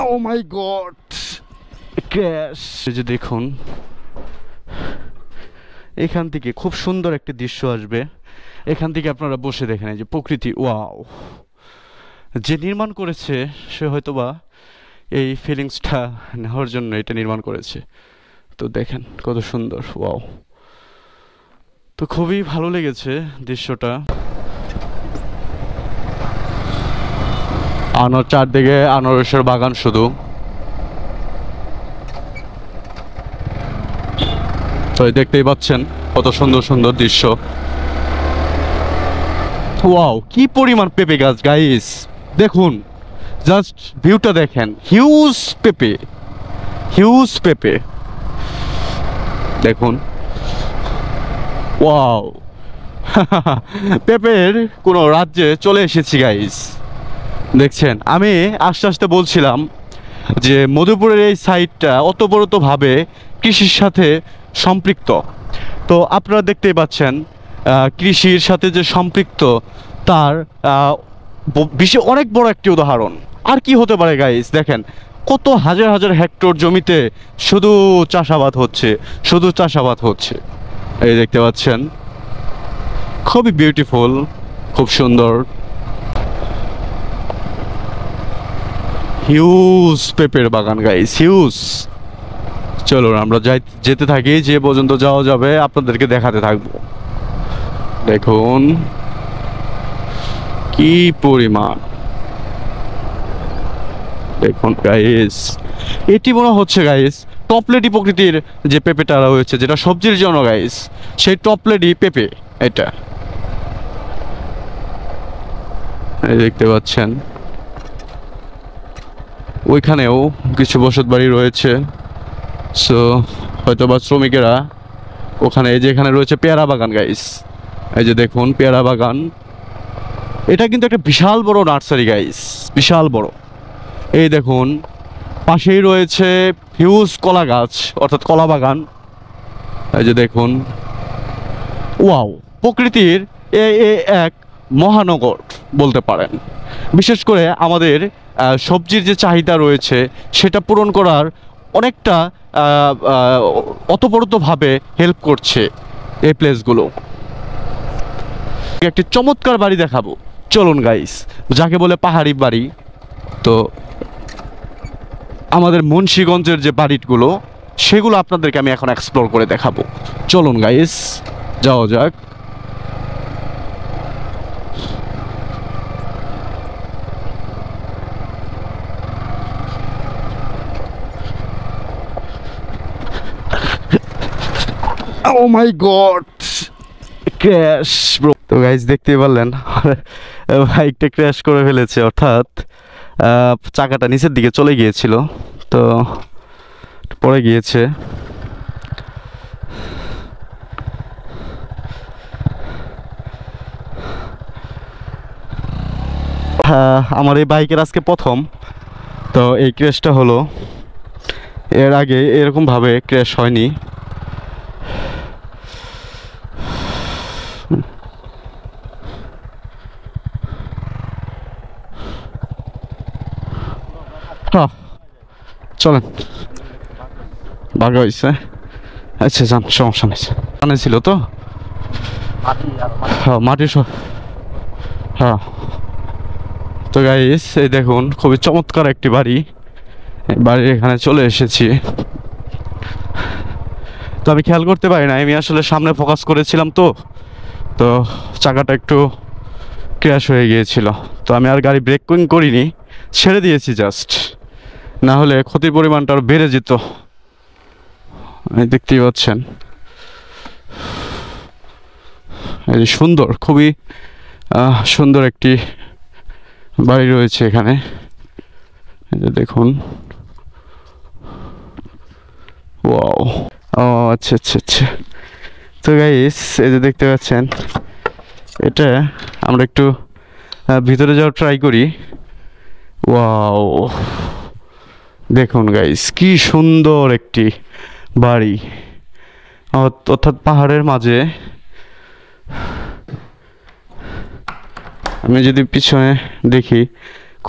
ও মাই god, crash! এই যে দেখুন, এখান থেকে খুব সুন্দর একটি দৃশ্য আসবে। এখান থেকে আপনারা বসে দেখেন এই যে প্রকৃতি। ওয়াও! যে নির্মাণ করেছে সে হয়তোবা এই ফিলিংসটা নেওয়ার জন্য এটা নির্মাণ করেছে। তো দেখেন কত সুন্দর। ওয়াও! তো খুবই ভালো লেগেছে দৃশ্যটা। চারদিকে আনারসের বাগান শুধু। তো দেখতেই পাচ্ছেন কত সুন্দর সুন্দর দৃশ্য। ওয়াও, কি পরিমাণ পেঁপে গাছ গাইস! দেখুন, জাস্ট ভিউটা দেখেন। হিউজ পেঁপে, হিউজ পেঁপে দেখুন। ওয়াও! পেঁপের কোনো রাজ্যে চলে এসেছি গাইস। দেখছেন, আমি আস্তে আস্তে বলছিলাম যে মধুপুরের এই সাইডটা ওতপ্রোতভাবে কৃষির সাথে সম্পৃক্ত। তো আপনারা দেখতেই পাচ্ছেন কৃষির সাথে যে সম্পৃক্ত তার অনেক বড় একটি উদাহরণ। আর কি হতে পারে গাইস? দেখেন কত হাজার হাজার হেক্টর জমিতে শুধু চাষাবাদ হচ্ছে, শুধু চাষাবাদ হচ্ছে। এই দেখতে পাচ্ছেন, খুবই বিউটিফুল, খুব সুন্দর। হিউজ পেঁপের বাগান গাইস, হিউজ। চলুন আমরা যেতে থাকি, যে পর্যন্ত যাওয়া যাবে আপনাদেরকে দেখাতে থাকবো। দেখুন কি পরিমাণ, দেখুন গাইস। এটি মনে হচ্ছে গাইস টপলেটি প্রকৃতির যে পেঁপেটা রয়েছে, যেটা সবজির জন্য গাইস, সেই টপলেটি পেঁপে এটা। এই দেখতে পাচ্ছেন, ওইখানেও কিছু বসত বাড়ি রয়েছে। সো হয়তো বা শ্রমিকেরা ওখানে, এই যে এখানে রয়েছে পেয়ারা বাগান গাইস। এই যে দেখুন পেয়ারা বাগান। এটা কিন্তু একটা বিশাল বড় নার্সারি গাইস, বিশাল বড়। এই দেখুন পাশেই রয়েছে হিউজ কলা গাছ, অর্থাৎ কলা বাগান। এই যে দেখুন, ওয়াও! প্রকৃতির এক মহানগর বলতে পারেন। বিশেষ করে আমাদের সবজির যে চাহিদা রয়েছে সেটা পূরণ করার অনেকটা অতপ্রতভাবে হেল্প করছে এই প্লেসগুলো। একটি চমৎকার বাড়ি দেখাবো, চলুন গাইস, যাকে বলে পাহাড়ি বাড়ি। তো আমাদের মুন্সিগঞ্জের যে বাড়িগুলো, সেগুলো আপনাদেরকে আমি এখন এক্সপ্লোর করে দেখাবো। চলুন গাইস, যাওয়া যাক। ও মাই গড, ক্র্যাশ ব্রো! তো গাইস দেখতেই পারলেন বাইকটা ক্র্যাশ করে ফেলেছে, অর্থাৎ চাকাটা নিচের দিকে চলে গিয়েছিল, তো পড়ে গিয়েছে। আমার এই বাইকের আজকে প্রথম, তো এই ক্র্যাশটা হলো। এর আগে এরকমভাবে ক্র্যাশ হয়নি। চলেন, ভালো হয়েছে। আচ্ছা যান, সমস্যা নেই। মানে ছিল তো হ্যাঁ, মাটির হ্যাঁ। তো গাইস এই দেখুন, খুবই চমৎকার একটি বাড়ি। বাড়ির এখানে চলে এসেছি। তো আমি খেয়াল করতে পারি না, আমি আসলে সামনে ফোকাস করেছিলাম, তো তো চাকাটা একটু ক্র্যাশ হয়ে গিয়েছিল। তো আমি আর গাড়ি ব্রেকিং করিনি, ছেড়ে দিয়েছি জাস্ট, না হলে ক্ষতির পরিমাণটা আরো বেড়ে যেত। দেখতেই পাচ্ছেন, এই যে সুন্দর, খুবই সুন্দর একটি বাড়ি রয়েছে এখানে। এই যে দেখুন, ওয়াও! ও আচ্ছা আচ্ছা আচ্ছা। তো গাইস এই যে দেখতে পাচ্ছেন, এটা আমরা একটু ভিতরে যাওয়ার ট্রাই করি। ওয়াও! দেখুন গাইস, কি সুন্দর একটি বাড়ি, অর্থাৎ পাহাড়ের মাঝে। আমি যদি পিছনে দেখি,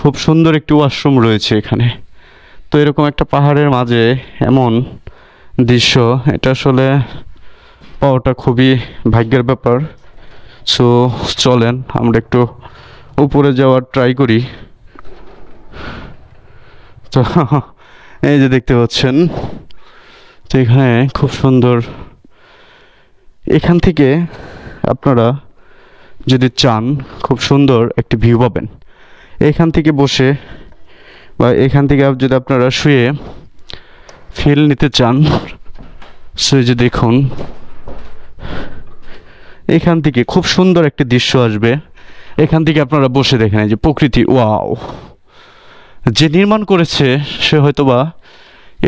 খুব সুন্দর একটি ওয়াশরুম রয়েছে এখানে। এরকম একটা পাহাড়ের মাঝে এমন দৃশ্য, এটা আসলে পাওয়াটা খুবই ভাগ্যের ব্যাপার। সো চলেন আমরা একটু উপরে যাওয়ার ট্রাই করি। তো এই যে দেখতে পাচ্ছেন, তো এখানে খুব সুন্দর, এখান থেকে আপনারা যদি চান খুব সুন্দর একটি ভিউ পাবেন এখান থেকে বসে, বা এখান থেকে যদি আপনারা শুয়ে ফিল নিতে চান। সো এই যে দেখুন, এখান থেকে খুব সুন্দর একটি দৃশ্য আসবে। এখান থেকে আপনারা বসে দেখেন এই যে প্রকৃতি, ওয়াও! যে নির্মাণ করেছে সে হয়তোবা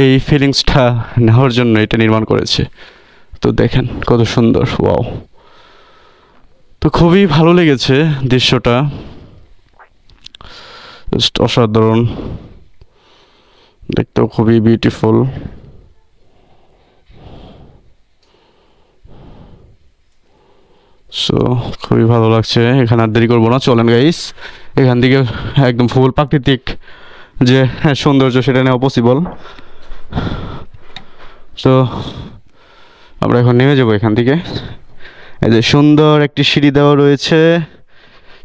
এই ফিলিংসটা নেওয়ার জন্য এটা নির্মাণ করেছে। তো দেখেন কত সুন্দর, ওয়াও! তো খুবই ভালো লেগেছে দৃশ্যটা, জাস্ট অসাধারণ, দেখতেও খুবই বিউটিফুল। সো খুবই ভালো লাগছে। এখানে আর দেরি করবো না, চলেন গাইস এখান থেকে একদম ফুল প্রাকৃতিক যে সৌন্দর্য সেটা নেওয়া পসিবল। তো আমরা এখন নেমে যাবো এখান থেকে। এই যে সুন্দর একটি সিঁড়ি দেওয়া রয়েছে,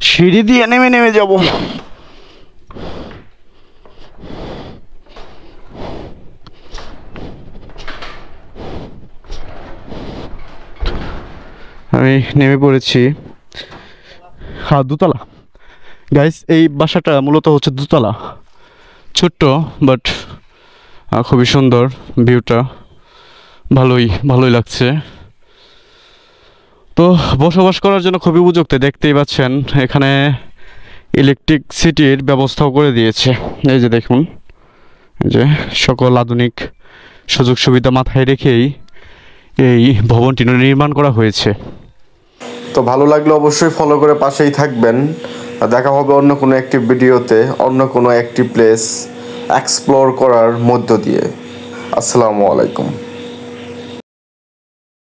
সিঁড়ি দিয়ে নেমে যাব। আমি নেমে পড়েছি। হ্যাঁ, দোতলা গাইস, এই বাসাটা মূলত হচ্ছে দোতলা, ছোট্ট বাট খুবই সুন্দর, ভিউটা ভালোই লাগছে। তো বসবাস করার জন্য খুবই উপযুক্ত, দেখতেই পাচ্ছেন এখানে ইলেকট্রিসিটির ব্যবস্থাও করে দিয়েছে। এই যে দেখুন, এই যে সকল আধুনিক সুযোগ সুবিধা মাথায় রেখেই এই ভবনটি নির্মাণ করা হয়েছে। তো ভালো লাগলে অবশ্যই ফলো করে পাশেই থাকবেন। দেখা হবে অন্য কোনো একটি ভিডিওতে, অন্য কোনো একটি প্লেস এক্সপ্লোর করার মধ্য দিয়ে। আসসালামু আলাইকুম।